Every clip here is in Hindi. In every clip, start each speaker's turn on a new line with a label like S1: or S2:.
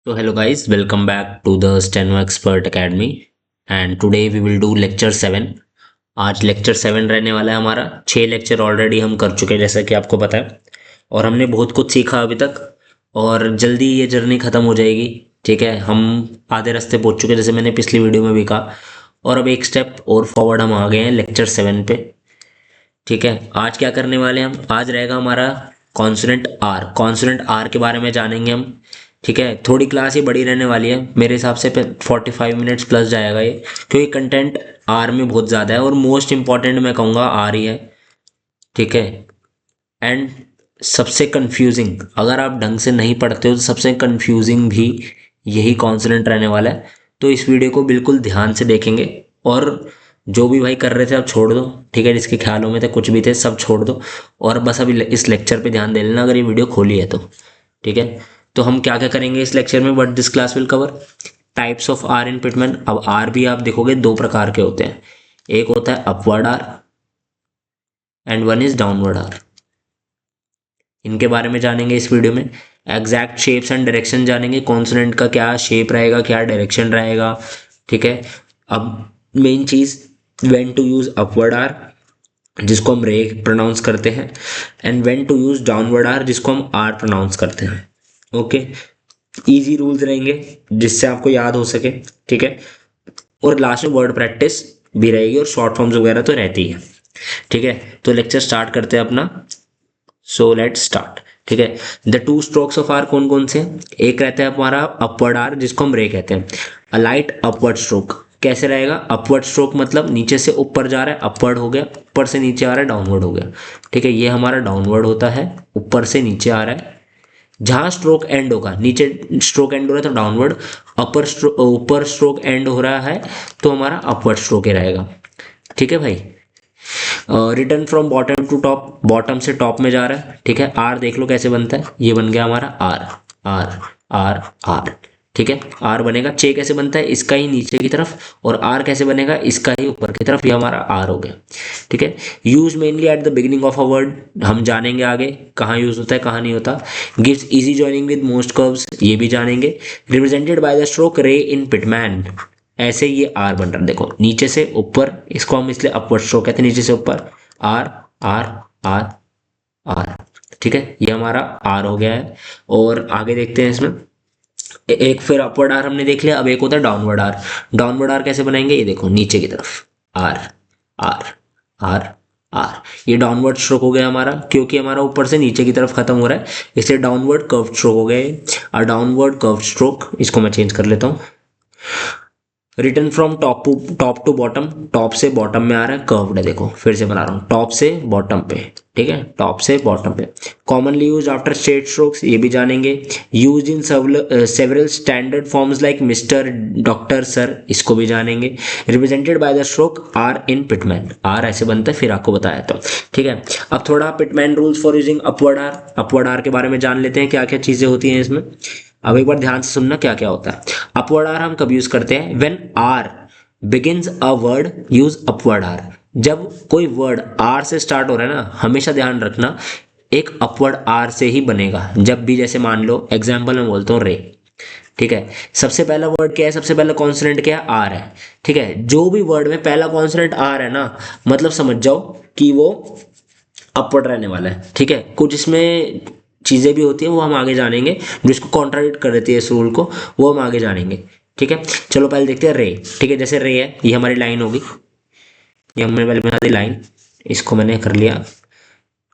S1: So hello guys, welcome back to the Steno Expert Academy and today we will do lecture 7। आज लेक्चर 7 रहने वाला है हमारा। 6 लेक्चर ऑलरेडी हम कर चुके हैं जैसा कि आपको पता है, और हमने बहुत कुछ सीखा अभी तक, और जल्दी ये जर्नी ख़त्म हो जाएगी। ठीक है, हम आधे रास्ते पहुंच चुके हैं जैसे मैंने पिछली वीडियो में भी कहा, और अब एक स्टेप और फॉरवर्ड हम आ गए हैं लेक्चर 7 पे। ठीक है, आज क्या करने वाले हैं हम, आज रहेगा हमारा कॉन्सोनेंट आर। कॉन्सोनेंट आर के बारे में जानेंगे हम। ठीक है, थोड़ी क्लास ये बड़ी रहने वाली है, मेरे हिसाब से 45 मिनट्स प्लस जाएगा ये, क्योंकि कंटेंट आर में बहुत ज़्यादा है और मोस्ट इम्पॉर्टेंट मैं कहूँगा आर ही है। ठीक है, एंड सबसे कंफ्यूजिंग, अगर आप ढंग से नहीं पढ़ते हो तो सबसे कंफ्यूजिंग भी यही कॉन्सोनेंट रहने वाला है। तो इस वीडियो को बिल्कुल ध्यान से देखेंगे, और जो भी भाई कर रहे थे अब छोड़ दो। ठीक है, जिसके ख्यालों में थे कुछ भी थे सब छोड़ दो, और बस अभी इस लेक्चर पे ध्यान दे लेना अगर ये वीडियो खोली है तो। ठीक है, तो हम क्या क्या करेंगे इस लेक्चर में, what this class will cover. Types of R in Pitman. अब आर भी आप देखोगे दो प्रकार के होते हैं, एक होता है upward R and one is downward R. इनके बारे में जानेंगे इस वीडियो में। एग्जैक्ट शेप्स एंड डायरेक्शन जानेंगे, कॉन्सोनेंट का क्या शेप रहेगा, क्या डायरेक्शन रहेगा। ठीक है, अब मेन चीज, when to use upward R जिसको हम रे प्रोनाउंस करते हैं, and when to use downward R जिसको हम आर प्रोनाउंस करते हैं। ओके, इजी रूल्स रहेंगे जिससे आपको याद हो सके। ठीक है, और लास्ट में वर्ड प्रैक्टिस भी रहेगी और शॉर्ट फॉर्म्स वगैरह तो रहती है। ठीक है, तो लेक्चर स्टार्ट करते हैं अपना। So let's start. ठीक है, the two strokes of R कौन कौन से, एक रहता है हमारा अपवर्ड आर जिसको हम रे कहते हैं। अ लाइट अपवर्ड स्ट्रोक कैसे रहेगा, अपवर्ड स्ट्रोक मतलब नीचे से ऊपर जा रहा है अपवर्ड हो गया, ऊपर से नीचे आ रहा है डाउनवर्ड हो गया। ठीक है, ये हमारा डाउनवर्ड होता है, ऊपर से नीचे आ रहा है। जहां स्ट्रोक एंड होगा, नीचे स्ट्रोक एंड हो रहा है तो डाउनवर्ड, ऊपर स्ट्रोक एंड हो रहा है तो हमारा अपवर्ड स्ट्रोक ही रहेगा। ठीक है भाई, return from bottom to top, bottom से टॉप में जा रहा है। ठीक है, आर देख लो कैसे बनता है, ये बन गया हमारा आर आर आर आर। ठीक है, आर बनेगा। चे कैसे बनता है, इसका ही नीचे की तरफ, और आर कैसे बनेगा, इसका ही ऊपर की तरफ, ये हमारा आर हो गया। ठीक है, use mainly at the beginning of a word, हम जानेंगे आगे कहाँ यूज होता है कहाँ नहीं होता। Gives easy joining with most curves, ये भी जानेंगे। रिप्रेजेंटेड बाय द स्ट्रोक रे इन पिटमैन, ऐसे ये आर बन रहा है, देखो नीचे से ऊपर, इसको हम इसलिए अपवर्ड स्ट्रोक कहते हैं, नीचे से ऊपर आर आर आर आर। ठीक है, ये हमारा आर हो गया है। और आगे देखते हैं इसमें, एक फिर अपवर्ड आर हमने देख लिया, अब एक होता है डाउनवर्ड आर। डाउनवर्ड आर कैसे बनाएंगे, ये देखो नीचे की तरफ आर आर आर आर, ये डाउनवर्ड स्ट्रोक हो गया हमारा, क्योंकि हमारा ऊपर से नीचे की तरफ खत्म हो रहा है इसलिए डाउनवर्ड कर्व स्ट्रोक हो गए। और डाउनवर्ड कर्व स्ट्रोक, इसको मैं चेंज कर लेता हूँ। Return from top to bottom, top से बॉटम में आ रहा है, कर्व्ड है, देखो फिर से बना रहा हूँ, टॉप से बॉटम पे। ठीक है, टॉप से बॉटम पे। Commonly use after straight strokes, ये भी जानेंगे। Use in several standard forms like mister, doctor, sir, इसको भी जानेंगे। Represented by the stroke R in Pitman, R ऐसे बनता है, फिर आपको बताया तो। ठीक है, अब थोड़ा Pitman rules for using upward R, upward R के बारे में जान लेते हैं क्या क्या चीजें होती हैं इसमें। अब एक बार ध्यान से सुनना क्या क्या होता है। अपवर्ड आर हम कब यूज करते हैं, when R begins a word use upward R. जब कोई वर्ड आर से स्टार्ट हो रहा है ना, हमेशा ध्यान रखना एक अपवर्ड आर से ही बनेगा। जब भी, जैसे मान लो एग्जाम्पल में बोलता हूँ रे, ठीक है, सबसे पहला वर्ड क्या है, सबसे पहला कॉन्सोनेंट क्या है, आर है। ठीक है, जो भी वर्ड में पहला कॉन्सोनेंट आर है ना, मतलब समझ जाओ कि वो अपवर्ड रहने वाला है। ठीक है, कुछ इसमें चीज़ें भी होती हैं वो हम आगे जानेंगे, जो इसको कॉन्ट्राडिक्ट कर देती है इस रूल को, वो हम आगे जानेंगे। ठीक है, चलो पहले देखते हैं रे। ठीक है, जैसे रे है, ये हमारी लाइन होगी, ये हमने पहले बना दी लाइन, इसको मैंने कर लिया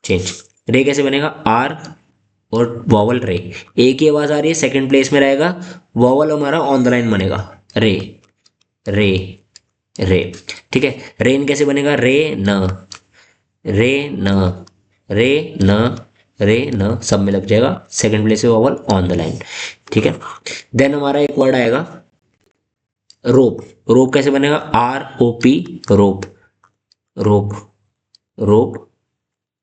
S1: चेंज। रे कैसे बनेगा, आर और वॉवल रे, एक ही आवाज आ रही है, सेकंड प्लेस में रहेगा, वॉवल हमारा ऑन द लाइन बनेगा, रे रे रे। ठीक है, रेन कैसे बनेगा, रे न रे न रे न रे न, सब में लग जाएगा, सेकंड प्लेस पे वॉवल ऑन द लाइन। ठीक है, देन हमारा एक वर्ड आएगा रोप। रोप कैसे बनेगा, आर ओ पी, रोप रोप रोप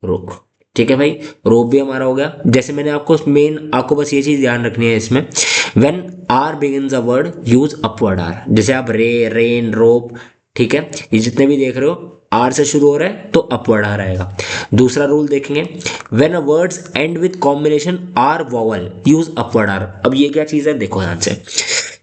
S1: रोप। ठीक है भाई, रोप भी हमारा हो गया। जैसे मैंने आपको मेन, आपको बस ये चीज ध्यान रखनी है इसमें, when R begins a word use upward R. जैसे आप रे, रेन, रोप, ठीक है, ये जितने भी देख रहे हो आर से शुरू हो रहा है तो अपवर्ड आर आएगा। दूसरा रूल देखेंगे, when a words end with combination R vowel use upward R. अब ये क्या चीज है, देखो ध्यान से,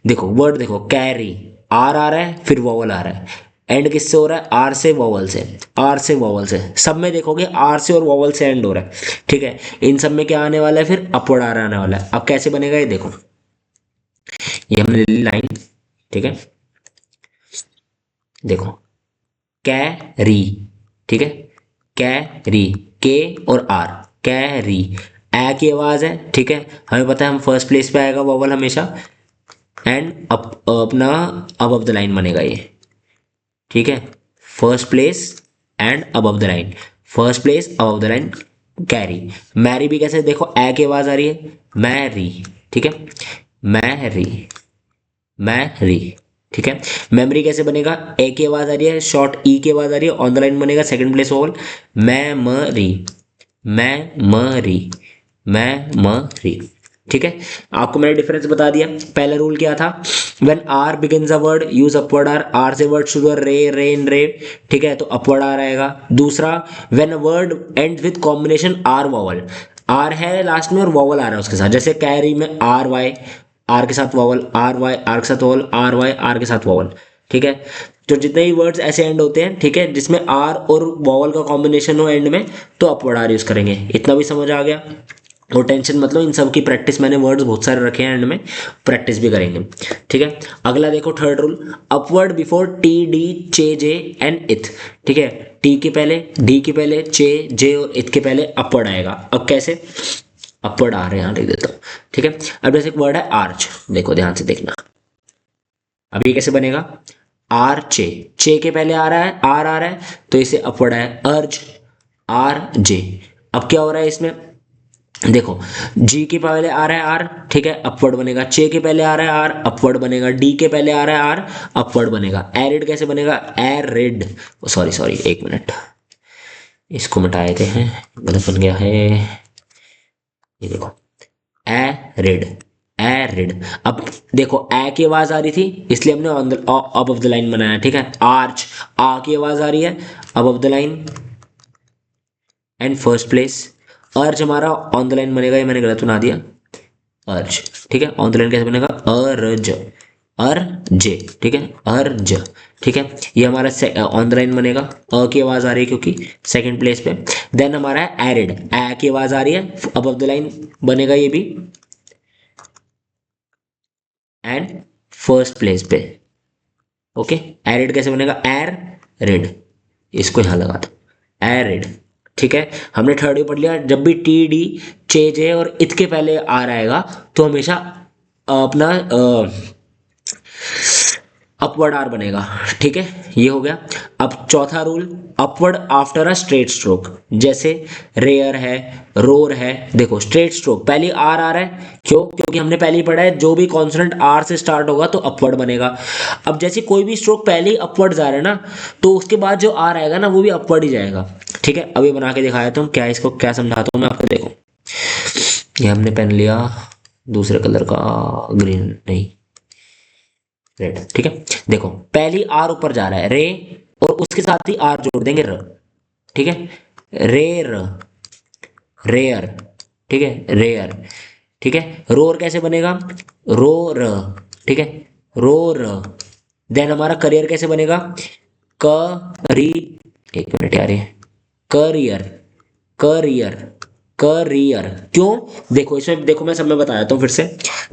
S1: देखो वर्ड देखो, कैरी आर आ रहा है, फिर वॉवल आ रहा है, एंड किससे हो रहा है, आर से वॉवल से, आर से वॉवल से, सब में देखोगे आर से और वॉवल से एंड हो रहा है, ठीक है। इन सब में क्या आने वाला है, फिर अपवर्ड आर आने वाला है। अब कैसे बनेगा ये देखो, ये हमने ले ली लाइन, ठीक है, देखो कैरी, ठीक है, कैरी, के और आर, कैरी, ए की आवाज है, ठीक है, हमें पता है हम फर्स्ट प्लेस पे आएगा वॉवल हमेशा, एंड अपना अबव द लाइन बनेगा ये, ठीक है, first place and above the line, first place above the line, carry. Mary भी कैसे, देखो ए की आवाज आ रही है, मैरी, ठीक है, मैरी, मैरी, ठीक है। मेमोरी कैसे बनेगा, ए की आवाज आ रही है, शॉर्ट ई की आवाज आ रही है, ऑन द लाइन बनेगा second place vowel, memory, memory, memory, ठीक है। आपको मैंने डिफरेंस बता दिया। पहला रूल क्या था, when R begins a word use upward R, R से वर्ड शुरू है, रे, रेन, रे, ठीक है, तो अपवर्ड आर आएगा। दूसरा, when a word end with combination R vowel, R है लास्ट में और वॉवल आ रहा है उसके साथ, जैसे कैरी में आर वाई, आर के साथ वॉवल, आर वाई, आर के साथ वॉवल, आर वाई, आर के साथ वॉवल, ठीक है। तो जितने भी वर्ड्स ऐसे एंड होते हैं, ठीक है, जिसमें आर और वॉवल का कॉम्बिनेशन हो एंड में, तो अपवर्ड आर यूज करेंगे। इतना भी समझ आ गया, और टेंशन मतलब इन सब की प्रैक्टिस, मैंने वर्ड्स बहुत सारे रखे हैं एंड में, प्रैक्टिस भी करेंगे, ठीक है। अगला देखो third rule, upward before T, D, चे, जे एंड इथ, ठीक है, टी के पहले, डी के पहले, चे, जे और इथ के पहले अपवर्ड आएगा। अब कैसे, अपवर्ड आ रहे हैं, यहाँ लिख देता हूँ, ठीक है। अब जैसे एक वर्ड है आर्च, देखो ध्यान से देखना, अब ये कैसे बनेगा, आर चे, चे के पहले आ रहा है, आर आ रहा है, तो इसे अपवर्ड है अर्ज, आर जे। अब क्या हो रहा है इसमें, देखो जी के पहले आ रहा है आर, ठीक है, अपवर्ड बनेगा, चे के पहले आ रहा है आर, अपवर्ड बनेगा, डी के पहले आ रहा है आर, अपवर्ड बनेगा। एरिड कैसे बनेगा, एरिड, सॉरी सॉरी एक मिनट, इसको मिटाए थे हैं, गलत बन गया है, ये देखो एरिड, एरिड। अब देखो ए की आवाज आ रही थी, इसलिए हमने on the above the line बनाया, ठीक है। आर्च, आ की आवाज आ रही है, above the line and first place. अर्ज हमारा ऑन द लाइन बनेगा, ये मैंने गलत बना दिया, अर्ज, ठीक है। ऑन द लाइन कैसे बनेगा, अर्ज, अर्ज, ठीक है, अर्ज, ठीक है। ये हमारा ऑन द लाइन बनेगा, अ की आवाज आ रही है क्योंकि सेकंड प्लेस पे। देन हमारा है एरिड, ए की आवाज आ रही है, अबव द लाइन बनेगा ये भी, एंड फर्स्ट प्लेस पे, ओके। एरिड कैसे बनेगा, एर रेड, इसको यहां लगा दो, एरिड, ठीक है। हमने थर्ड पढ़ लिया, जब भी टी, डी, चे, जे और इत के पहले आ रहेगा तो हमेशा अपना अपवर्ड आर बनेगा, ठीक है, ये हो गया। अब चौथा rule, upward after a straight stroke, जैसे रेयर है, रोर है, देखो स्ट्रेट स्ट्रोक पहले आर आ रहा है, क्यों, क्योंकि हमने पहले ही पढ़ा है जो भी कॉन्सोनेंट आर से स्टार्ट होगा तो अपवर्ड बनेगा। अब जैसे कोई भी स्ट्रोक पहले ही अपवर्ड जा रहा है ना, तो उसके बाद जो आर आएगा ना वो भी अपवर्ड ही जाएगा, ठीक है। अभी बना के दिखाया तो क्या, इसको क्या समझाता हूँ मैं आपको, देखो ये हमने पेन लिया दूसरे कलर का, ग्रीन नहीं रेड, ठीक है। देखो पहली आर ऊपर जा रहा है, रे, और उसके साथ ही आर जोड़ देंगे र, ठीक है, रेर, रेयर, ठीक है, रेयर, ठीक है। रोर कैसे बनेगा, रोर, ठीक है, रोर। देन हमारा करियर कैसे बनेगा, करी, एक मिनट यार, ये करियर, करियर, करियर, क्यों, देखो इसमें देखो मैं सब में बताया हूँ फिर से,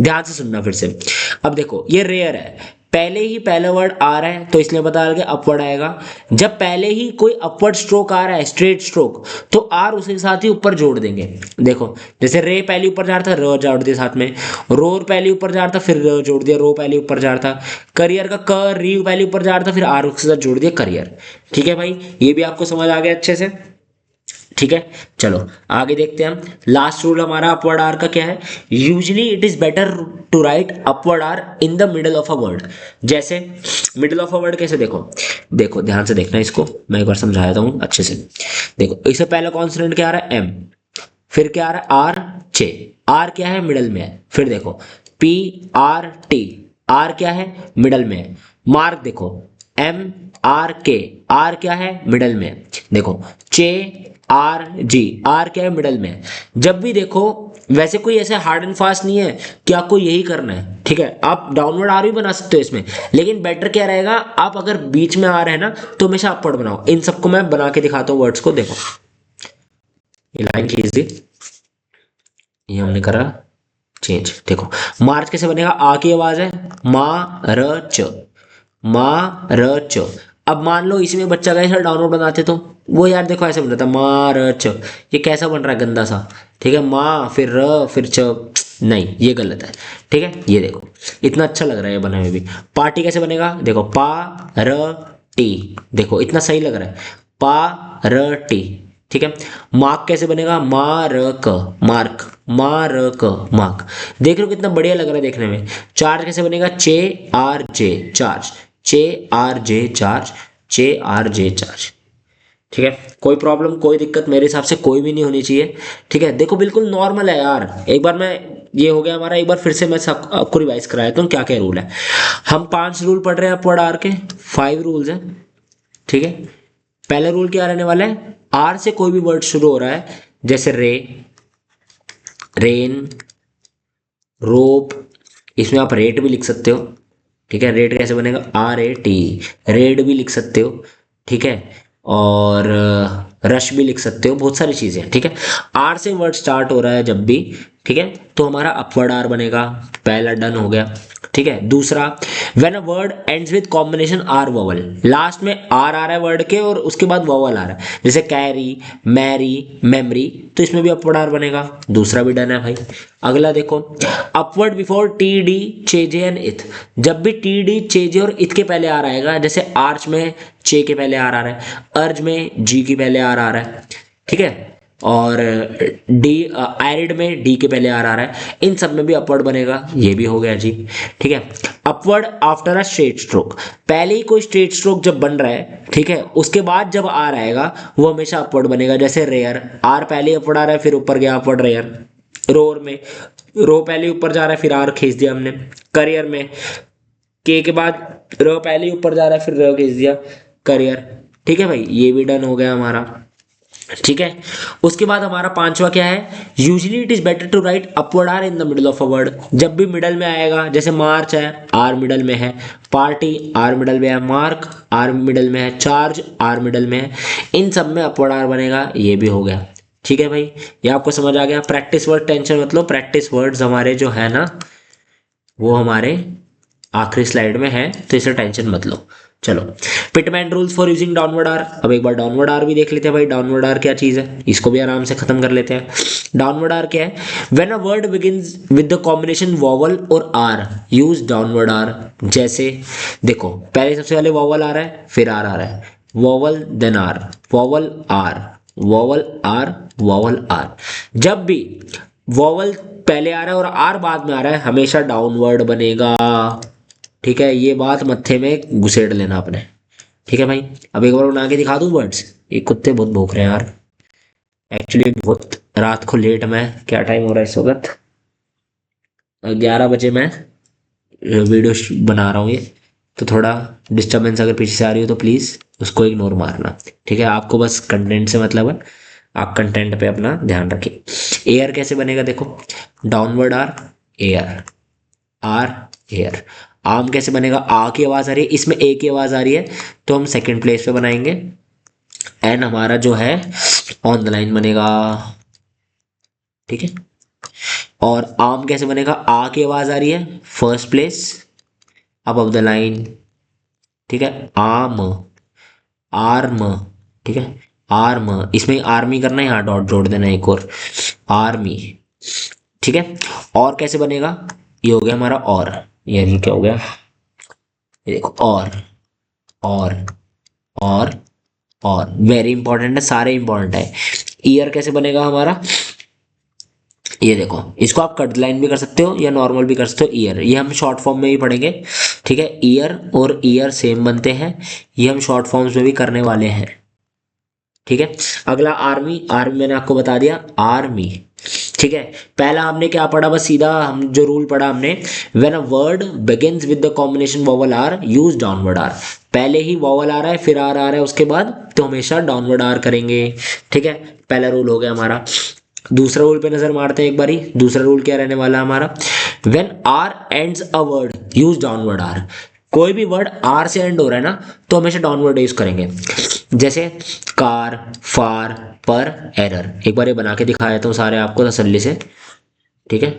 S1: ध्यान से सुनना फिर से। अब देखो ये रेयर है, पहले ही पहला वर्ड आ रहा है तो इसलिए बता रहा अपवर्ड आएगा। जब पहले ही कोई अपवर्ड स्ट्रोक आ रहा है, स्ट्रेट स्ट्रोक, तो आर उसके साथ ही ऊपर जोड़ देंगे। देखो जैसे रे पहले ऊपर जा रहा था, र जोड़ दिया साथ में, रोर पहले ऊपर जा रहा था फिर र जोड़ दिया, रो पहले ऊपर जा रहा था, करियर का क री पहले ऊपर जा रहा था फिर आर उसके साथ जोड़ दिया, करियर, ठीक है भाई, ये भी आपको समझ आ गया अच्छे से, ठीक है। चलो आगे देखते हैं हम, लास्ट रूल हमारा अपवर्ड आर का क्या है, usually it is better to write upward R in the middle of a word. जैसे मिडल ऑफ अ वर्ड कैसे, देखो देखो ध्यान से देखना, इसको मैं एक बार समझा देता हूं अच्छे से। देखो इससे पहला कॉन्सोनेंट क्या आ रहा है, एम, फिर क्या आ रहा है आर, चे, आर क्या है मिडल में है, फिर देखो पी आर टी, आर क्या है मिडल में है, मार्क देखो एम आर के, आर क्या है मिडल में, देखो चे आर जी, आर क्या है मिडल में। जब भी देखो वैसे कोई ऐसे हार्ड एंड फास्ट नहीं है कि आपको यही करना है, ठीक है, आप डाउनवर्ड आर भी बना सकते हो इसमें, लेकिन बेटर क्या रहेगा, आप अगर बीच में आ रहे हैं ना तो हमेशा अपवर्ड बनाओ। इन सबको मैं बना के दिखाता हूँ वर्ड्स को, देखो ये लाइन खींच दी, ये हमने करा चेंज। देखो मार्च कैसे बनेगा, आ की आवाज है, मा र च, मा र च। अब मान लो इसमें बच्चा कैसे डाउनलोड बनाते तो वो यार देखो ऐसे बन था मा र च, ये कैसा बन रहा है गंदा सा, ठीक है, माँ फिर र फिर च, नहीं ये गलत है, ठीक है। ये देखो इतना अच्छा लग रहा है ये बने हुए भी। पार्टी कैसे बनेगा, देखो पा र टी, देखो इतना सही लग रहा है, पा र टी, ठीक है। मार्क कैसे बनेगा, मार्क, मार्क, मार्क, मार्क, देख लो कितना बढ़िया लग रहा है देखने में। चार्ज कैसे बनेगा, चे आर जे, चार्ज, चे आर जे चार्ज, चे आर जे चार्ज, ठीक है। कोई प्रॉब्लम कोई दिक्कत मेरे हिसाब से कोई भी नहीं होनी चाहिए, ठीक है। देखो बिल्कुल नॉर्मल है यार, एक बार मैं, ये हो गया हमारा, एक बार फिर से मैं सब आपको रिवाइज कराया तो क्या क्या रूल है। हम 5 रूल पढ़ रहे हैं अपवर्ड आर के, 5 रूल्स हैं, ठीक है। पहला रूल क्या रहने वाला है, आर से कोई भी वर्ड शुरू हो रहा है, जैसे रे, रेन, रोप, इसमें आप रेट भी लिख सकते हो, ठीक है। रेट कैसे बनेगा, आर ए टी, रेड भी लिख सकते हो, ठीक है। और रश भी लिख सकते हो, बहुत सारी चीजें हैं, ठीक है। आर से वर्ड स्टार्ट हो रहा है जब भी, ठीक है, तो हमारा अपवर्ड आर बनेगा, पहला डन हो गया, ठीक है। दूसरा, when a word ends with combination R vowel, last में आर आ रहा है वर्ड के और उसके बाद वोवल आ रहा है, जैसे कैरी, मैरी, मेमरी, तो इसमें भी अपवर्ड आर बनेगा, दूसरा भी डन है भाई। अगला देखो, अपवर्ड बिफोर टी डी चेजे एंड इथ, जब भी टी डी चेजे और इथ के पहले आर आएगा, जैसे आर्च में चे के पहले आर आ रहा है, अर्ज में जी के पहले आर आ रहा है, ठीक है, और डी आयरिड में डी के पहले आर आ रहा है, इन सब में भी अपवर्ड बनेगा, ये भी हो गया जी, ठीक है। Upward after a straight stroke, पहले ही कोई स्ट्रेट स्ट्रोक जब बन रहा है, ठीक है, उसके बाद जब आर आएगा वो हमेशा अपवर्ड बनेगा, जैसे रेयर, आर पहले अपवर्ड आ रहा है फिर ऊपर गया अपवर्ड रेयर। रोर में रो पहले ऊपर जा रहा है फिर आर खींच दिया हमने। करियर में के बाद रो पहले ऊपर जा रहा है फिर रो खींच दिया, करियर, ठीक है भाई, ये भी डन हो गया हमारा, ठीक है। उसके बाद हमारा पांचवा क्या है, usually it is better to write upward R in the middle of a word, जब भी मिडल में आएगा, जैसे मार्च है आर मिडल में है, पार्टी आर मिडल में है, मार्क आर मिडल में है, चार्ज आर मिडल में है, इन सब में अपवर्ड आर बनेगा, ये भी हो गया, ठीक है भाई। ये आपको समझ आ गया। प्रैक्टिस वर्ड टेंशन मतलब प्रैक्टिस वर्ड्स हमारे जो है ना वो हमारे आखिरी स्लाइड में है, तो इसे टेंशन मत लो। चलो, Pitman rules for using downward R, अब एक बार डाउनवर्ड आर भी देख लेते हैं भाई, डाउनवर्ड आर क्या चीज़ है, इसको भी आराम से खत्म कर लेते हैं। डाउनवर्ड आर क्या है, when a word begins with the combination vowel और आर यूज डाउनवर्ड आर, जैसे देखो पहले सबसे पहले वॉवल आ रहा है फिर आर आ रहा है, vowel then R, vowel R, vowel R, vowel R, जब भी वॉवल पहले आ रहा है और आर बाद में आ रहा है हमेशा डाउनवर्ड बनेगा, ठीक है। ये बात मत्थे में घुसेड़ लेना अपने, ठीक है भाई। अब एक बार बना के दिखा दूं वर्ड्स, ये कुत्ते बहुत भूख रहे हैं यार, एक्चुअली बहुत रात को लेट, में क्या टाइम हो रहा है इस वक्त, 11 बजे मैं वीडियो बना रहा हूँ ये, तो थोड़ा डिस्टर्बेंस अगर पीछे से आ रही हो तो प्लीज़ उसको इग्नोर मारना, ठीक है। आपको बस कंटेंट से मतलब है, आप कंटेंट पे अपना ध्यान रखिए। एयर कैसे बनेगा, देखो downward R, air, R, air. आम कैसे बनेगा, आ की आवाज आ रही है, इसमें ए की आवाज आ रही है तो हम सेकंड प्लेस पे बनाएंगे, एन हमारा जो है ऑन द लाइन बनेगा, ठीक है। और आम कैसे बनेगा, आ की आवाज आ रही है first place above the line, ठीक है। आम, आर्म, ठीक है, आर्म, इसमें आर्मी करना है, यहाँ डॉट जोड़ देना एक और, आर्मी, ठीक है। और कैसे बनेगा, ये हो गया हमारा और, यानी क्या हो गया, ये देखो और और और वेरी इंपॉर्टेंट है, सारे इंपॉर्टेंट है। ईयर कैसे बनेगा हमारा, ये देखो इसको आप कट लाइन भी कर सकते हो या नॉर्मल भी कर सकते हो, ईयर, ये हम शॉर्ट फॉर्म में भी पढ़ेंगे, ठीक है। ईयर और ईयर सेम बनते हैं, ये हम शॉर्ट फॉर्म्स में भी करने वाले हैं, ठीक है। अगला आर्मी, आर्मी मैंने आपको बता दिया, आर्मी, ठीक है, पहला हमने क्या पढ़ा, बस सीधा हम जो रूल पढ़ा हमने, when a word begins with the combination vowel R use downward R, पहले ही वोवल आ रहा है फिर आर आ रहा है उसके बाद, तो हमेशा डाउनवर्ड आर करेंगे। ठीक है, पहला रूल हो गया हमारा। दूसरा रूल पे नजर मारते हैं एक बारी। दूसरा रूल क्या रहने वाला है हमारा, when R ends a word use downward R, कोई भी वर्ड आर से एंड हो रहा है ना तो हमेशा डाउनवर्ड यूज करेंगे। जैसे कार, फार, पर, एरर। एक बार ये बना के दिखा देता हूँ सारे आपको तसल्ली से। ठीक है,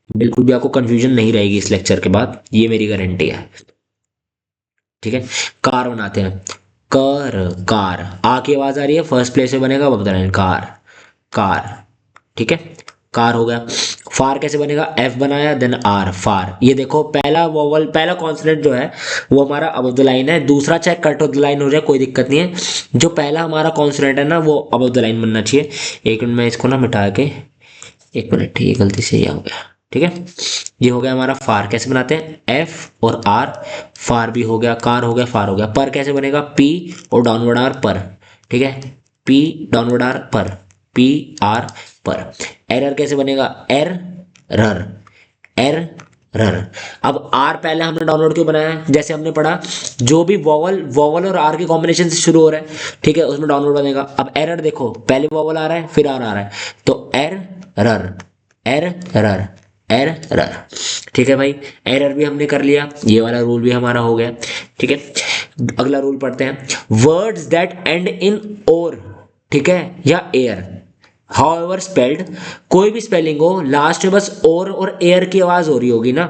S1: बिल्कुल भी आपको कंफ्यूजन नहीं रहेगी इस लेक्चर के बाद, ये मेरी गारंटी है। ठीक है, कार बनाते हैं, कर, कार, आ की आवाज आ रही है, फर्स्ट प्लेस में बनेगा, अब बता कार, कार। ठीक है, कार हो गया। फार कैसे बनेगा, एफ बनाया देन आर, फार। ये देखो पहला वोवल, पहला कॉन्सोनेंट जो है वो हमारा अबव द लाइन है, दूसरा चाहे कट ऑफ द लाइन हो जाए कोई दिक्कत नहीं है, जो पहला हमारा कॉन्सोनेंट है ना वो अबव द लाइन बनना चाहिए। एक मिनट मैं इसको ना मिटा के, एक मिनट, ये गलती से ये हो गया। ठीक है, ये हो गया हमारा फार। कैसे बनाते हैं, एफ और आर, फार भी हो गया, कार हो गया, फार हो गया। पर कैसे बनेगा, पी और डाउनवर्ड आर, पर। ठीक है, पी डाउनवर्ड आर, पर, पी आर, पर। एरर कैसे बनेगा, एर, रर, एर, रर। अब आर पहले हमने डाउनलोड क्यों बनाया है, जैसे हमने पढ़ा जो भी वोवल, वोवल और आर के कॉम्बिनेशन से शुरू हो रहा है, ठीक है, उसमें डाउनलोड बनेगा। अब एरर देखो, पहले वोवल आ रहा है फिर आर आ रहा है, तो एर, रर, एर, रर, एर, रर। ठीक है भाई, एरर भी हमने कर लिया, ये वाला रूल भी हमारा हो गया। ठीक है, अगला रूल पढ़ते हैं, वर्ड्स दैट एंड इन और, ठीक है, या एयर, हाउएवर स्पेल्ड, कोई भी स्पेलिंग हो लास्ट में बस और एयर की आवाज हो रही होगी ना,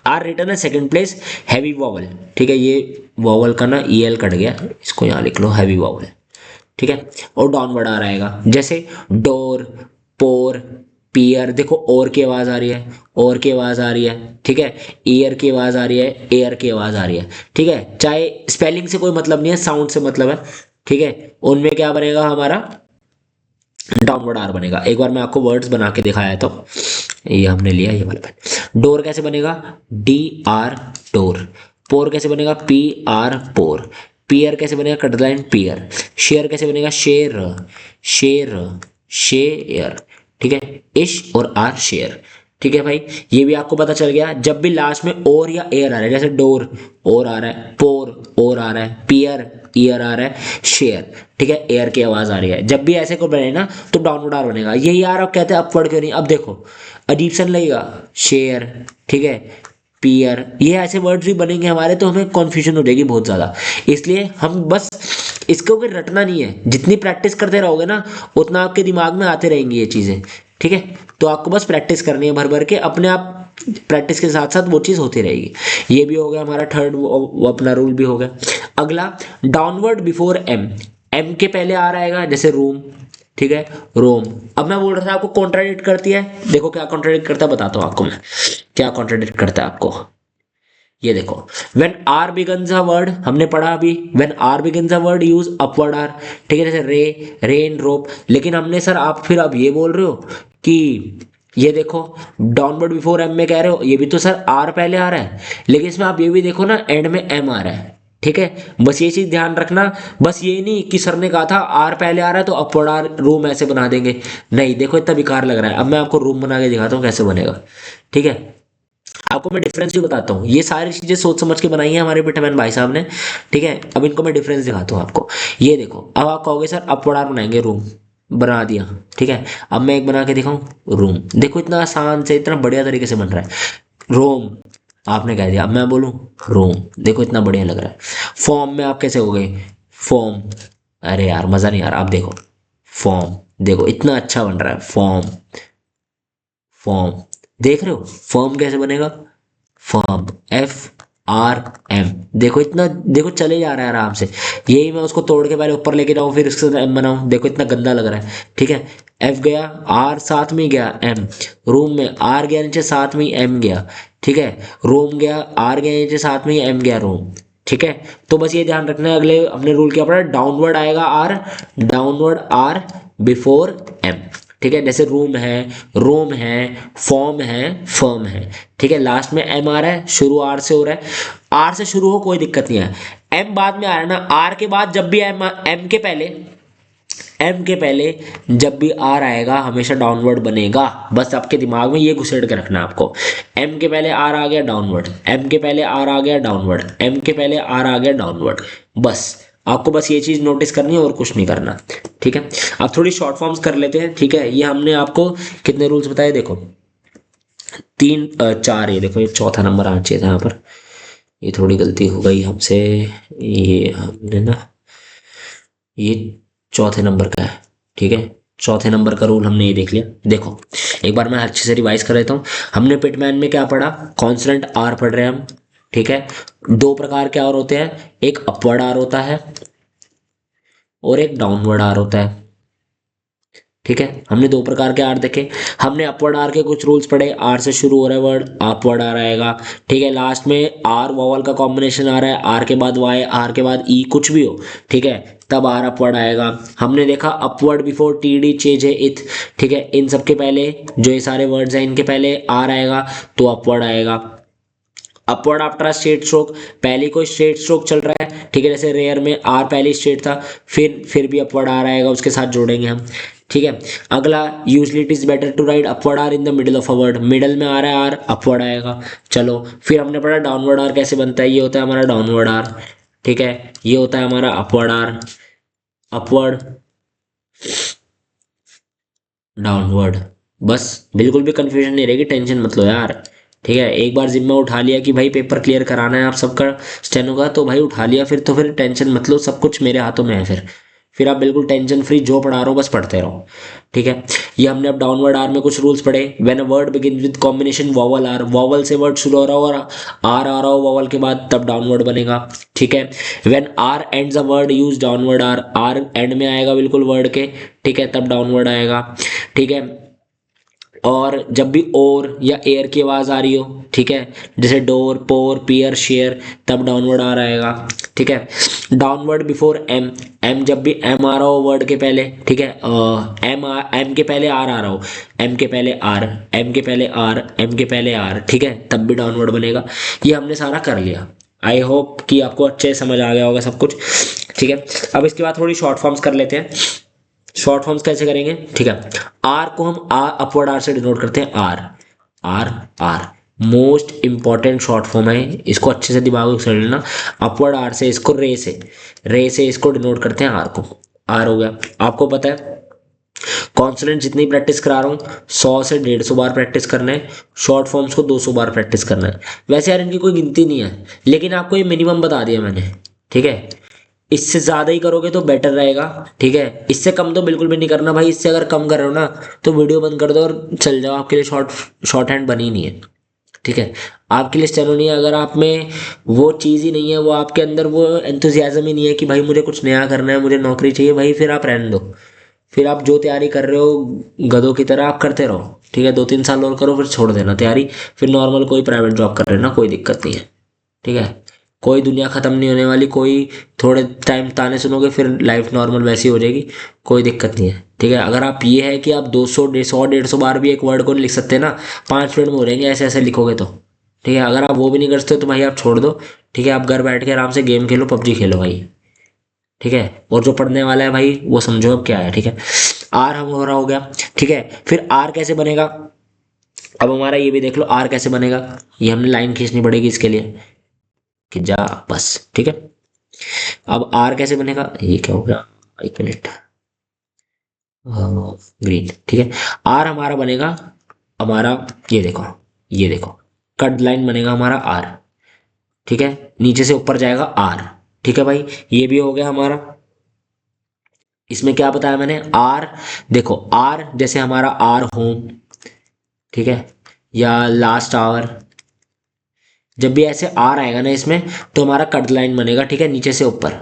S1: आर रिटर्न है सेकंड प्लेस, हैवी वॉवल। ठीक है, ये वॉवल का ना ई एल कट गया, इसको यहाँ लिख लो, हैवी वॉवल। ठीक है, और डाउनवर्ड आ रहेगा, जैसे डोर, पोर, पियर। देखो और की आवाज आ रही है, और की आवाज आ रही है। ठीक है, ईयर की आवाज आ रही है, एयर की आवाज आ रही है। ठीक है, चाहे स्पेलिंग से कोई मतलब नहीं है, साउंड से मतलब है। ठीक है, उनमें क्या बनेगा हमारा, डाउनवर्ड आर बनेगा। एक बार मैं आपको वर्ड्स बना के दिखाया तो, ये हमने लिया ये वाला पेन। डोर कैसे बनेगा, डी आर, डोर। पोर कैसे बनेगा, पी आर, पोर। पियर कैसे बनेगा, कट लाइन, पियर। शेयर कैसे बनेगा, शेर, शेर, शेयर। ठीक है, इश और आर, शेयर। ठीक है भाई, ये भी आपको पता चल गया, जब भी लास्ट में और या एयर आ रहा है, जैसे डोर और आ रहा है, पोर और आ रहा है, पियर ईयर आ रहा है, शेयर, ठीक है, एयर की आवाज आ रही है, जब भी ऐसे को बने ना तो डाउनवर्ड आर बनेगा। ये यार अब कहते हैं अपवर्ड क्यों नहीं, अब देखो अजीब सा लगेगा, शेयर, ठीक है, पियर, ये ऐसे वर्ड्स भी बनेंगे हमारे तो हमें कॉन्फ्यूजन हो जाएगी बहुत ज्यादा। इसलिए हम बस इसको भी रटना नहीं है, जितनी प्रैक्टिस करते रहोगे ना उतना आपके दिमाग में आते रहेंगी ये चीजें। ठीक है, तो आपको बस प्रैक्टिस करनी है भर भर के, अपने आप प्रैक्टिस के साथ साथ वो चीज़ होती रहेगी। ये भी हो गया हमारा थर्ड, वो अपना रूल भी हो गया। अगला, डाउनवर्ड बिफोर एम, एम के पहले आ रहेगा, जैसे रूम, ठीक है, रोम। अब मैं बोल रहा था आपको कॉन्ट्राडिक्ट करती है, देखो क्या कॉन्ट्राडिक्ट करता है, बताता हूँ आपको मैं क्या कॉन्ट्राडिक्ट करता है आपको। ये देखो, when R begins a word, हमने पढ़ा अभी, when R begins a word use upward R. ठीक है, जैसे रे, रेन, रोप। लेकिन हमने सर आप फिर अब ये बोल रहे हो कि ये देखो डाउनवर्ड बिफोर एम में कह रहे हो, ये भी तो सर आर पहले आ रहा है, लेकिन इसमें आप ये भी देखो ना एंड में एम आ रहा है। ठीक है, बस ये चीज ध्यान रखना, बस ये नहीं कि सर ने कहा था आर पहले आ रहा है तो अपवर्ड आर रूम ऐसे बना देंगे, नहीं, देखो इतना बेकार लग रहा है। अब मैं आपको रूम बना के दिखाता हूँ कैसे बनेगा। ठीक है, आपको मैं डिफरेंस भी बताता हूँ, ये सारी चीजें सोच समझ के बनाई है हमारे बिटमैन भाई साहब ने। ठीक है, अब इनको मैं डिफरेंस दिखाता हूँ आपको। ये देखो, अब आप कहोगे सर अपवर्ड आर बनाएंगे, रूम बना दिया। ठीक है, अब मैं एक बना के दिखाऊं, रूम। देखो इतना आसान से, इतना बढ़िया तरीके से बन रहा है। रोम आपने कह दिया, अब मैं बोलूं रोम, देखो इतना बढ़िया लग रहा है। फॉर्म में आप कैसे हो गए, फॉर्म, अरे यार मजा नहीं आ रहा। आप देखो फॉर्म, देखो इतना अच्छा बन रहा है, फॉर्म, फॉर्म, देख रहे हो फॉर्म कैसे बनेगा, फॉर्म, एफ आर एम। देखो इतना, देखो चले जा रहा है आराम से। यही मैं उसको तोड़ के पहले ऊपर लेके जाऊं फिर उसके साथ एम बनाऊं, देखो इतना गंदा लग रहा है। ठीक है, एफ गया, आर साथ में गया, एम, रूम में आर गया नीचे साथ में एम गया। ठीक है, रोम गया, आर गया नीचे साथ में एम गया, रोम। ठीक है, तो बस ये ध्यान रखना है, अगले अपने रूल क्या पड़ा, डाउनवर्ड आएगा R, downward R before M. ठीक है, जैसे रूम है, रोम है, फॉर्म है, फर्म है। ठीक है, लास्ट में एम आ रहा है, शुरू आर से हो रहा है, आर से शुरू हो कोई दिक्कत नहीं है, एम बाद में आ रहा है ना, आर के बाद जब भी एम, एम के पहले एम के पहले जब भी आर आएगा हमेशा डाउनवर्ड बनेगा, बस आपके दिमाग में ये घुसेड़ के रखना है आपको। एम के पहले आर आ गया डाउनवर्ड, एम के पहले आर आ गया डाउनवर्ड, एम के पहले आर आ गया डाउनवर्ड, बस आपको बस ये चीज नोटिस करनी है और कुछ नहीं करना, ठीक है। अब थोड़ी शॉर्ट फॉर्म्स कर लेते हैं, ठीक है। ये हमने आपको कितने रूल्स बताए, देखो तीन चार, ये देखो ये चौथा नंबर आना चाहिए था यहाँ पर, ये थोड़ी गलती हो गई हमसे, ये हमने ना ये चौथे नंबर का है, ठीक है। चौथे नंबर का रूल हमने ये देख लिया। देखो एक बार मैं अच्छे से रिवाइज कर लेता हूँ। हमने पिटमैन में क्या पढ़ा, कॉन्स्टेंट आर पढ़ रहे हैं हम, ठीक है। दो प्रकार के आर होते हैं, एक अपवर्ड आर होता है और एक डाउनवर्ड आर होता है, ठीक है। हमने दो प्रकार के आर देखे। हमने अपवर्ड आर के कुछ रूल्स पढ़े, आर से शुरू हो रहा है वर्ड अपवर्ड आर आएगा, ठीक है। लास्ट में आर वॉवल का कॉम्बिनेशन आ रहा है, आर के बाद वाई, आर के बाद ई, कुछ भी हो, ठीक है, तब आर अपवर्ड आएगा। हमने देखा upward before T D chase है इथ, ठीक है। इन सब के पहले जो ये सारे वर्ड्स हैं इनके पहले आर आएगा तो अपवर्ड आएगा। अपवर्ड आफ्टर स्ट्रेट स्ट्रोक, पहले कोई स्ट्रेट स्ट्रोक चल रहा है, ठीक है, जैसे रेयर में आर पहले स्ट्रेट था, फिर भी अपवर्ड आर आएगा, उसके साथ जोड़ेंगे हम, ठीक है। अगला usually it is better to write upward R in the middle of a word, middle में आ रहा है आर, अपवर्ड आएगा। चलो फिर हमने पढ़ा डाउनवर्ड आर कैसे बनता है, ये होता है हमारा डाउनवर्ड आर, ठीक है, ये होता है हमारा अपवर्ड आर, अपवर्ड डाउनवर्ड, बस बिल्कुल भी कंफ्यूजन नहीं रहेगी, टेंशन मत लो यार, ठीक है। एक बार जिम्मा उठा लिया कि भाई पेपर क्लियर कराना है आप सबका स्टेनो का, तो भाई उठा लिया, फिर तो फिर टेंशन मत लो, सब कुछ मेरे हाथों में है, फिर आप बिल्कुल टेंशन फ्री जो पढ़ा रहा हो बस पढ़ते रहो, ठीक है। ये हमने अब डाउनवर्ड आर में कुछ रूल्स पढ़े। When a word begin with combination vowel R, vowel से वर्ड शुरू हो रहा हो और आर आ रहा हो वॉवल के बाद, तब डाउनवर्ड बनेगा, ठीक है। When R ends a word use downward R, R end में आएगा बिल्कुल वर्ड के, ठीक है, तब डाउनवर्ड आएगा, ठीक है। और जब भी और या एयर की आवाज आ रही हो, ठीक है, जैसे डोर, पोर, पियर, शेयर, तब डाउनवर्ड आ रहेगा, ठीक है। डाउनवर्ड बिफोर एम, एम जब भी एम आ रहा हो वर्ड के पहले, ठीक है, एम के पहले आर आ रहा हो, एम के पहले आर, एम के पहले आर, एम के पहले आर, ठीक है, तब भी डाउनवर्ड बनेगा। ये हमने सारा कर लिया। आई होप कि आपको अच्छे से समझ आ गया होगा सब कुछ, ठीक है। अब इसके बाद थोड़ी शॉर्ट फॉर्म्स कर लेते हैं। शॉर्ट फॉर्म्स कैसे करेंगे, ठीक है। आर को हम आर अपवर्ड आर से डिनोट करते हैं, R R R, most important short form है, इसको अच्छे से दिमाग में समझ लेना। अपवर्ड आर से इसको रे से इसको डिनोट करते हैं आर को, आर हो गया। आपको पता है कॉन्सोनेंट जितनी प्रैक्टिस करा रहा हूँ 100 से 150 बार प्रैक्टिस करना है, शॉर्ट फॉर्म्स को 200 बार प्रैक्टिस करना है। वैसे यार इनकी कोई गिनती नहीं है, लेकिन आपको ये मिनिमम बता दिया मैंने, ठीक है। इससे ज़्यादा ही करोगे तो बेटर रहेगा, ठीक है। इससे कम तो बिल्कुल भी नहीं करना भाई, इससे अगर कम कर रहे हो ना तो वीडियो बंद कर दो और चल जाओ, आपके लिए शॉर्ट हैंड बनी नहीं है, ठीक है। आपके लिए स्टेनो नहीं है, अगर आप में वो चीज़ ही नहीं है, वो आपके अंदर वो एंथुजियाज्म ही नहीं है कि भाई मुझे कुछ नया करना है, मुझे नौकरी चाहिए, भाई फिर आप रहने दो, फिर आप जो तैयारी कर रहे हो गधों की तरह आप करते रहो, ठीक है। 2-3 साल और करो फिर छोड़ देना तैयारी, फिर नॉर्मल कोई प्राइवेट जॉब कर लेना, कोई दिक्कत नहीं है, ठीक है। कोई दुनिया ख़त्म नहीं होने वाली, कोई थोड़े टाइम ताने सुनोगे फिर लाइफ नॉर्मल वैसी हो जाएगी, कोई दिक्कत नहीं है, ठीक है। अगर आप ये है कि आप 200 100 150 बार भी एक वर्ड को नहीं लिख सकते ना, 5 मिनट में हो जाएंगे ऐसे ऐसे लिखोगे तो, ठीक है। अगर आप वो भी नहीं कर सकते तो भाई आप छोड़ दो, ठीक है। आप घर बैठ के आराम से गेम खेलो, पबजी खेलो भाई, ठीक है। और जो पढ़ने वाला है भाई वो समझो अब क्या है, ठीक है। आर हम हो गया, ठीक है। फिर आर कैसे बनेगा, अब हमारा ये भी देख लो आर कैसे बनेगा, ये हमने लाइन खींचनी पड़ेगी इसके लिए कि जा बस, ठीक है। अब आर कैसे बनेगा, ये क्या हो गया, एक मिनट, ग्रीन, ठीक है। आर हमारा बनेगा, हमारा ये देखो कट लाइन बनेगा हमारा आर, ठीक है, नीचे से ऊपर जाएगा आर, ठीक है भाई। ये भी हो गया हमारा। इसमें क्या बताया मैंने, आर देखो, आर जैसे हमारा आर होम, ठीक है, या लास्ट आवर, जब भी ऐसे आर आएगा ना इसमें तो हमारा कट लाइन बनेगा, ठीक है, नीचे से ऊपर,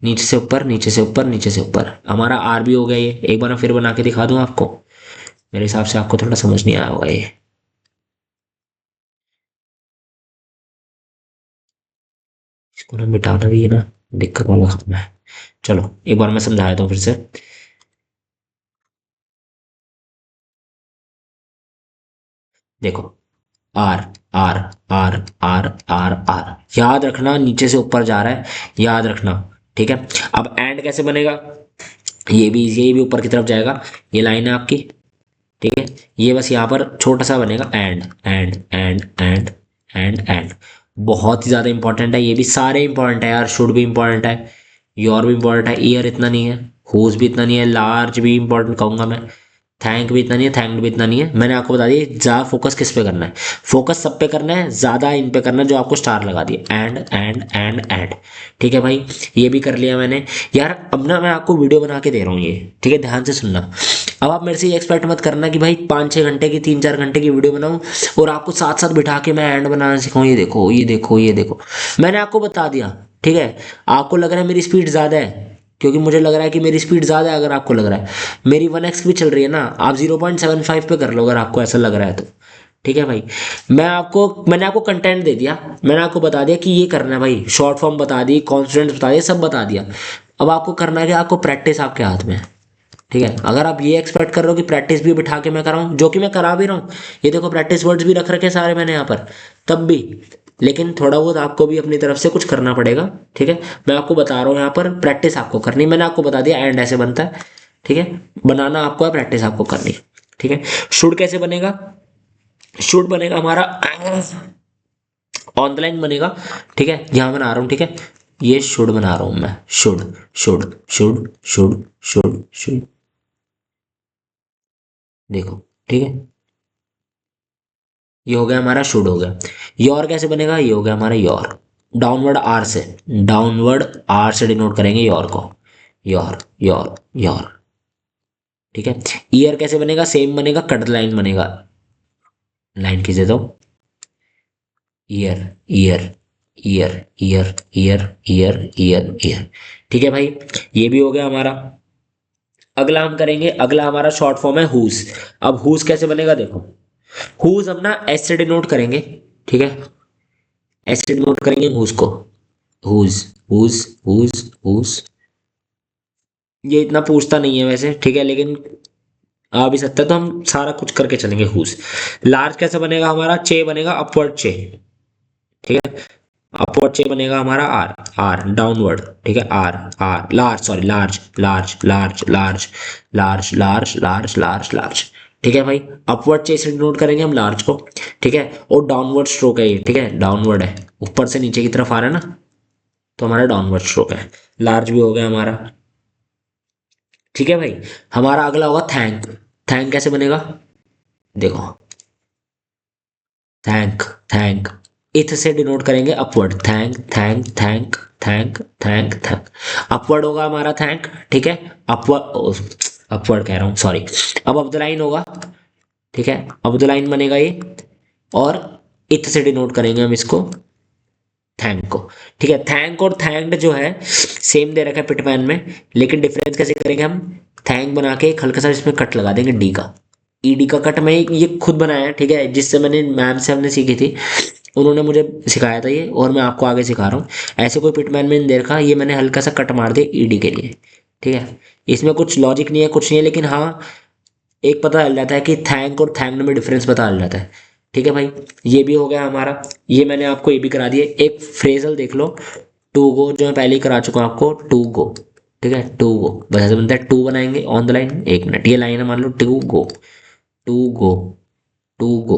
S1: नीचे से ऊपर, नीचे से ऊपर, नीचे से ऊपर, हमारा आर भी हो गया। ये एक बार मैं फिर बना के दिखा दूं आपको, मेरे हिसाब से आपको थोड़ा समझ नहीं आया होगा ये। इसको ना मिटाना भी है ना दिक्कत वाला काम है। चलो एक बार मैं समझा देता हूँ फिर से। देखो R R R R R R, याद रखना नीचे से ऊपर जा रहा है, याद रखना, ठीक है। अब एंड कैसे बनेगा, ये भी इजी है, ये भी ऊपर की तरफ जाएगा, ये लाइन है आपकी, ठीक है। ये बस यहाँ पर छोटा सा बनेगा and and and and and and. बहुत ही ज़्यादा इंपॉर्टेंट है, ये भी सारे इंपॉर्टेंट है यार। शुड भी इंपॉर्टेंट है, योर भी इंपॉर्टेंट है, ईयर इतना नहीं है, हुज भी इतना नहीं है, लार्ज भी इंपॉर्टेंट कहूंगा मैं, थैंक भी इतना नहीं है, थैंक्ड भी इतना नहीं है। मैंने आपको बता दिया ज़्यादा फोकस किस पे करना है, फोकस सब पे करना है, ज़्यादा इन पे करना है जो आपको स्टार लगा दिए, एंड एंड एंड एंड। ठीक है भाई, ये भी कर लिया मैंने यार। अब ना मैं आपको वीडियो बना के दे रहा हूँ ये, ठीक है, ध्यान से सुनना। अब आप मेरे से ये एक्सपेक्ट मत करना कि भाई 5-6 घंटे की, 3-4 घंटे की वीडियो बनाऊं और आपको साथ साथ बिठा के मैं एंड बनाना सिखाऊं, ये देखो ये देखो ये देखो। मैंने आपको बता दिया, ठीक है। आपको लग रहा है मेरी स्पीड ज़्यादा है, क्योंकि मुझे लग रहा है कि मेरी स्पीड ज़्यादा है। अगर आपको लग रहा है मेरी 1x भी चल रही है ना, आप 0.75 पे कर लो अगर आपको ऐसा लग रहा है तो, ठीक है भाई। मैंने आपको कंटेंट दे दिया, मैंने आपको बता दिया कि ये करना है भाई, शॉर्ट फॉर्म बता दी, कॉन्स्टेंट्स बता दिए, सब बता दिया। अब आपको करना है कि आपको प्रैक्टिस आपके हाथ में है, ठीक है। अगर आप ये एक्सपेक्ट कर रहे हो कि प्रैक्टिस भी बिठा के मैं कराऊं, जो कि मैं करा भी रहा हूँ, ये देखो प्रैक्टिस वर्ड्स भी रख रखे सारे मैंने यहाँ पर, तब भी, लेकिन थोड़ा बहुत आपको भी अपनी तरफ से कुछ करना पड़ेगा, ठीक है। मैं आपको बता रहा हूँ यहाँ पर प्रैक्टिस आपको करनी, मैंने आपको बता दिया एंड ऐसे बनता है, ठीक है। बनाना आपको है, प्रैक्टिस आपको करनी, ठीक है। शुड कैसे बनेगा, शुड बनेगा हमारा ऑन द लाइन बनेगा, ठीक है। यहाँ बना रहा हूँ, ठीक है, ये शुड बना रहा हूँ मैं, should should should should should should, देखो, ठीक है। ये हो गया हमारा, शुड हो गया। योर कैसे बनेगा, ये हो गया हमारा योर, डाउनवर्ड आर से, डाउनवर्ड आर से डिनोट करेंगे योर को, योर योर योर, ठीक है। ईयर कैसे बनेगा, सेम बनेगा, कट लाइन बनेगा, लाइन खींचे तो year year year year year year year year, ठीक है भाई। ये भी हो गया हमारा। अगला हम करेंगे, अगला हमारा शॉर्ट फॉर्म है हुज। अब हुज कैसे बनेगा देखो, हुज हम ना एस से डिनोट करेंगे, ठीक है, एस से डिनोट करेंगे हुज को, हुज हुज हुज हुज। ये इतना पूछता नहीं है वैसे, ठीक है, लेकिन आ भी सकता है, तो हम सारा कुछ करके चलेंगे हुज। लार्ज कैसे बनेगा हमारा, चे बनेगा, अपवर्ड चे, ठीक है। अपवर्ड चे बनेगा हमारा आर, आर डाउनवर्ड, ठीक है, R R large, sorry large large large large large large large large large, ठीक है भाई। अपवर्ड चे से डिनोट करेंगे हम लार्ज को, ठीक है। और डाउनवर्ड स्ट्रोक है ये, ठीक है, डाउनवर्ड है, ऊपर से नीचे की तरफ आ रहा है ना, तो हमारा डाउनवर्ड स्ट्रोक है। लार्ज भी हो गया हमारा, ठीक है भाई। हमारा अगला होगा थैंक। थैंक कैसे बनेगा देखो, थैंक थैंक, इथ से डिनोट करेंगे upward, thank thank thank thank thank thank. Upward होगा हमारा थैंक, ठीक है। अपवर्ड, अपवर्ड कह रहा हूँ, सॉरी। अब द लाइन होगा, ठीक है, अब द लाइन बनेगा ये, और इथ से डिनोट करेंगे हम इसको, थैंक को, ठीक है। थैंक और थैंक्ड जो है सेम दे रखा है पिटमैन में, लेकिन डिफरेंस कैसे करेंगे हम, थैंक बना के एक हल्का सा इसमें कट लगा देंगे डी का, ईडी का कट मैं ये खुद बनाया है, ठीक है, जिससे मैंने मैम से हमने सीखी थी, उन्होंने मुझे सिखाया था ये, और मैं आपको आगे सिखा रहा हूँ। ऐसे कोई पिटमैन में नहीं दे रखा, ये मैंने हल्का सा कट मार दिया ईडी के लिए, ठीक है। इसमें कुछ लॉजिक नहीं है, कुछ नहीं है, लेकिन हाँ एक पता चल जाता है कि थैंक और थैंक्ड में डिफरेंस पता चल जाता है, ठीक है भाई। ये भी हो गया हमारा, ये मैंने आपको ये भी करा दिया। एक फ्रेजल देख लो, टू गो, जो मैं पहले ही करा चुका हूँ आपको, टू गो, ठीक है, टू गो बस ऐसे बनता है, टू बनाएंगे ऑन द लाइन, एक मिनट, ये लाइन है मान लो, to go to go to go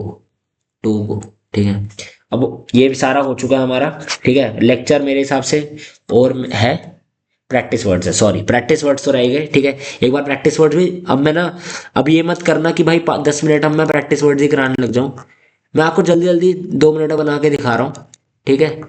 S1: to go, ठीक है। अब ये भी सारा हो चुका है हमारा, ठीक है, लेक्चर मेरे हिसाब से। और है प्रैक्टिस वर्ड्स है, सॉरी प्रैक्टिस वर्ड्स तो रह गए, ठीक है। एक बार प्रैक्टिस वर्ड्स भी, अब मैं ना, अब ये मत करना कि भाई 10 मिनट अब मैं प्रैक्टिस वर्ड्स ही कराने लग जाऊं। मैं आपको जल्दी जल्दी 2 मिनट बना के दिखा रहा हूँ, ठीक है।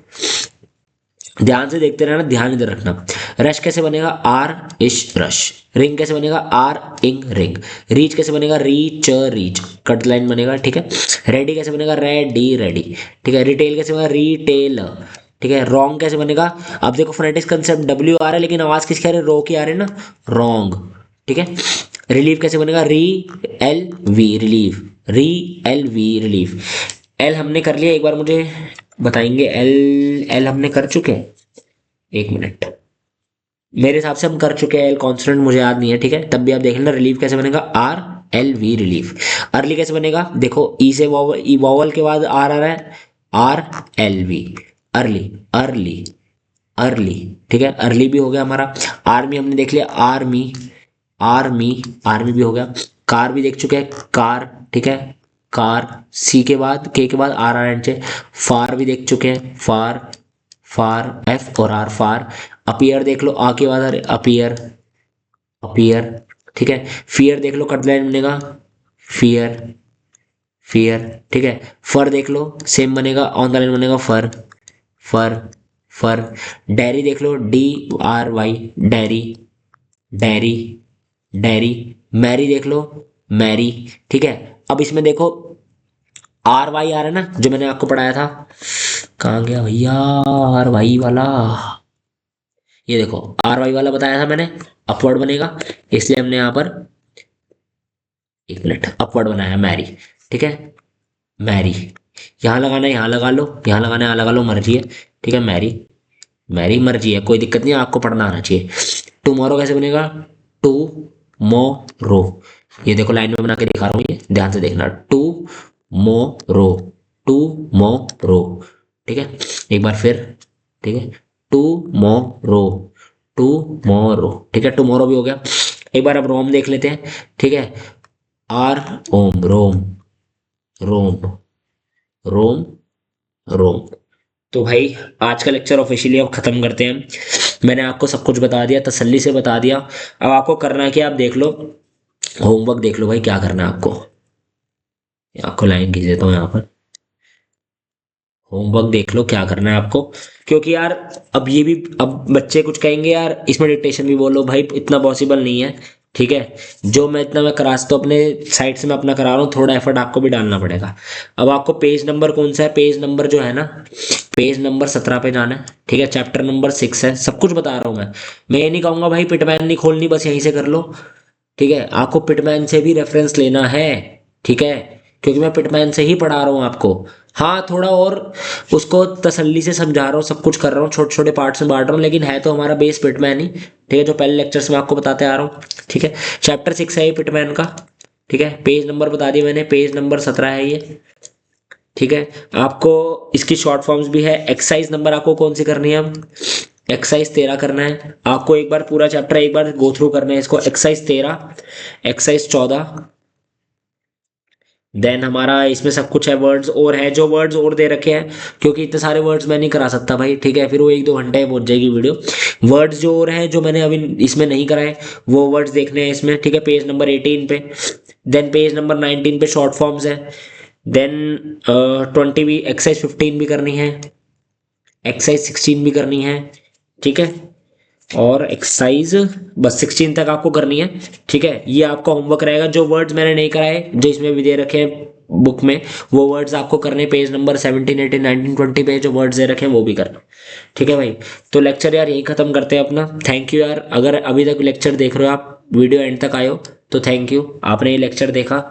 S1: ध्यान से देखते रहना, ध्यान इधर रखना। रश कैसे बनेगा, आर इश रश। रिंग कैसे बनेगा, आर इंग रिंग। रीच कैसे बनेगा, रीच रीच, कट लाइन बनेगा, ठीक है। रेडी कैसे बनेगा, रेडी रेडी, ठीक है। रिटेल कैसे बनेगा, रिटेल, ठीक है। रॉन्ग कैसे बनेगा, अब देखो फोनेटिक्स कंसेप्ट डब्ल्यू आ रहा है, लेकिन आवाज किसकी आ रही है, रो की आ रही है ना, रॉन्ग, ठीक है। रिलीव कैसे बनेगा, री एल वी रिलीव, री एल वी रिलीव। एल हमने कर लिया, एक बार मुझे बताएंगे, एल एल हमने कर चुके हैं, एक मिनट, मेरे हिसाब से हम कर चुके हैं। एल कॉन्स्टेंट मुझे याद नहीं है, ठीक है, तब भी आप देख लेना। रिलीव कैसे बनेगा, R L V relieve. Early कैसे बनेगा, देखो ई से वॉवल, ई वॉवल के बाद आर आ रहा है, R L V, early early early, ठीक है। अर्ली भी हो गया हमारा। आर्मी हमने देख लिया, आर्मी, आर्मी, आर्मी भी हो गया। कार भी देख चुके हैं, कार, ठीक है, कार। सी के बाद, के बाद आर आर एन से। फार भी देख चुके हैं, फार, फार एफ और आर, फार। अपीयर देख लो, आ के बाद अपीयर, अपीयर, ठीक है। फियर देख लो, कट लाइन बनेगा फियर, फियर, ठीक है। फर देख लो, सेम बनेगा, ऑन द लाइन बनेगा फर, फर, फर। डेयरी देख लो, D R Y, dairy, dairy, dairy. Mary देख लो, मैरी, ठीक है। अब इसमें देखो आर वाई आ रहा है ना, जो मैंने आपको पढ़ाया था, कहाँ गया भैया आर वाई वाला, ये देखो आर वाई वाला बताया था मैंने, अपवर्ड बनेगा, इसलिए हमने यहाँ पर, एक मिनट, अपवर्ड बनाया मैरी, ठीक है, मैरी। यहाँ लगाना है, यहाँ लगा लो, यहाँ लगाना है, यहाँ लगा लो, मर्जी है, ठीक है। मैरी, मैरी मर्जी है, कोई दिक्कत नहीं है, आपको पढ़ना आना चाहिए। टुमारो कैसे बनेगा, टू मोरो, ये देखो लाइन में बना के दिखा रहा हूँ, ये ध्यान से देखना, टू मोरो, टू मोरो, ठीक है। एक बार फिर, ठीक है, टू मोरो, टू मोरो, ठीक है। टुमारो भी हो गया। एक बार अब रोम देख लेते हैं, ठीक है, आर ओम, रोम, रोम, रोम, रोम। तो भाई आज का लेक्चर ऑफिशियली अब खत्म करते हैं। मैंने आपको सब कुछ बता दिया, तसल्ली से बता दिया। अब आपको करना है कि आप देख लो, होमवर्क देख लो भाई, क्या करना है आपको। आपको लाइन खींच देता हूँ यहाँ पर, होमवर्क देख लो क्या करना है आपको। क्योंकि यार अब ये भी, अब बच्चे कुछ कहेंगे यार इसमें डिक्टेशन भी बोलो, भाई इतना पॉसिबल नहीं है, ठीक है। जो मैं इतना मैं करा सकता हूँ अपने साइड से मैं अपना करा रहा हूँ, थोड़ा एफर्ट आपको भी डालना पड़ेगा। अब आपको पेज नंबर कौन सा है, पेज नंबर जो है ना, पेज नंबर 17 पे जाना है, ठीक है। चैप्टर नंबर 6 है, सब कुछ बता रहा हूँ मैं ये नहीं कहूँगा भाई पिटमैन नहीं खोलनी, बस यहीं से कर लो, ठीक है। आपको पिटमैन से भी रेफरेंस लेना है, ठीक है, क्योंकि मैं पिटमैन से ही पढ़ा रहा हूँ आपको। हाँ थोड़ा और उसको तसल्ली से समझा रहा हूँ, सब कुछ कर रहा हूँ, छोटे छोटे पार्ट्स में बांट रहा हूँ, लेकिन है तो हमारा बेस पिटमैन ही, ठीक है, जो पहले लेक्चर्स में आपको बताते आ रहा हूँ, ठीक है। चैप्टर 6 है ये पिटमैन का, ठीक है। पेज नंबर बता दिया मैंने, पेज नंबर 17 है ये, ठीक है। आपको इसकी शॉर्ट फॉर्म्स भी है। एक्सरसाइज नंबर आपको कौन सी करनी है, अब एक्सरसाइज 13 करना है आपको। एक बार पूरा चैप्टर एक बार गो थ्रू करना है इसको, एक्सरसाइज 13, एक्सरसाइज 14। देन हमारा इसमें सब कुछ है, वर्ड्स और है, जो वर्ड्स और दे रखे हैं, क्योंकि इतने सारे वर्ड्स मैं नहीं करा सकता भाई, ठीक है, फिर वो 1-2 घंटे में पहुंच जाएगी वीडियो। वर्ड्स जो और हैं जो मैंने अभी इसमें नहीं कराए, वो वर्ड्स देखने हैं इसमें, ठीक है, पेज नंबर 18 पे। देन पेज नंबर 19 पे शॉर्ट फॉर्म्स है। देन 20 भी, एक्सरसाइज 15 भी करनी है, एक्सरसाइज 16 भी करनी है, ठीक है। और एक्सरसाइज बस 16 तक आपको करनी है, ठीक है। ये आपका होमवर्क रहेगा। जो वर्ड्स मैंने नहीं कराए, जो इसमें भी दे रखे हैं बुक में, वो वर्ड्स आपको करने पेज नंबर 17, 18, 19, 20 पे जो वर्ड्स दे रखे हैं वो भी करना, ठीक है भाई। तो लेक्चर यार यही खत्म करते हैं अपना। थैंक यू यार, अगर अभी तक लेक्चर देख रहे हो आप, वीडियो एंड तक आए हो, तो थैंक यू, आपने ये लेक्चर देखा,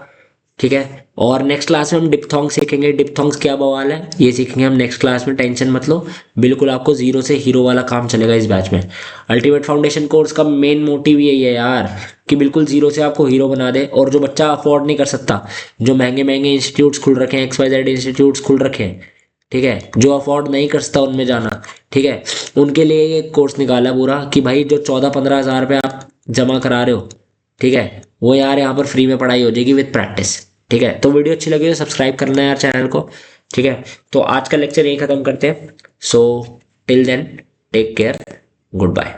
S1: ठीक है। और नेक्स्ट क्लास में हम डिप्थोंग सीखेंगे। डिप्थोंग्स क्या बवाल है ये सीखेंगे हम नेक्स्ट क्लास में, टेंशन मत लो, बिल्कुल आपको जीरो से हीरो वाला काम चलेगा इस बैच में। अल्टीमेट फाउंडेशन कोर्स का मेन मोटिव यही है यार, कि बिल्कुल जीरो से आपको हीरो बना दे। और जो बच्चा अफोर्ड नहीं कर सकता, जो महंगे महंगे इंस्टीट्यूट्स खुल रखे हैं, XYZ इंस्टीट्यूट्स खुल रखे हैं, ठीक है, जो अफोर्ड नहीं कर सकता उनमें जाना, ठीक है, उनके लिए ये कोर्स निकाला पूरा, कि भाई जो 14-15 हज़ार रुपये आप जमा करा रहे हो, ठीक है, वो यार यहाँ पर फ्री में पढ़ाई हो जाएगी विद प्रैक्टिस, ठीक है। तो वीडियो अच्छी लगी तो सब्सक्राइब करना है यार चैनल को, ठीक है। तो आज का लेक्चर यही खत्म करते हैं। So till then take care, good bye.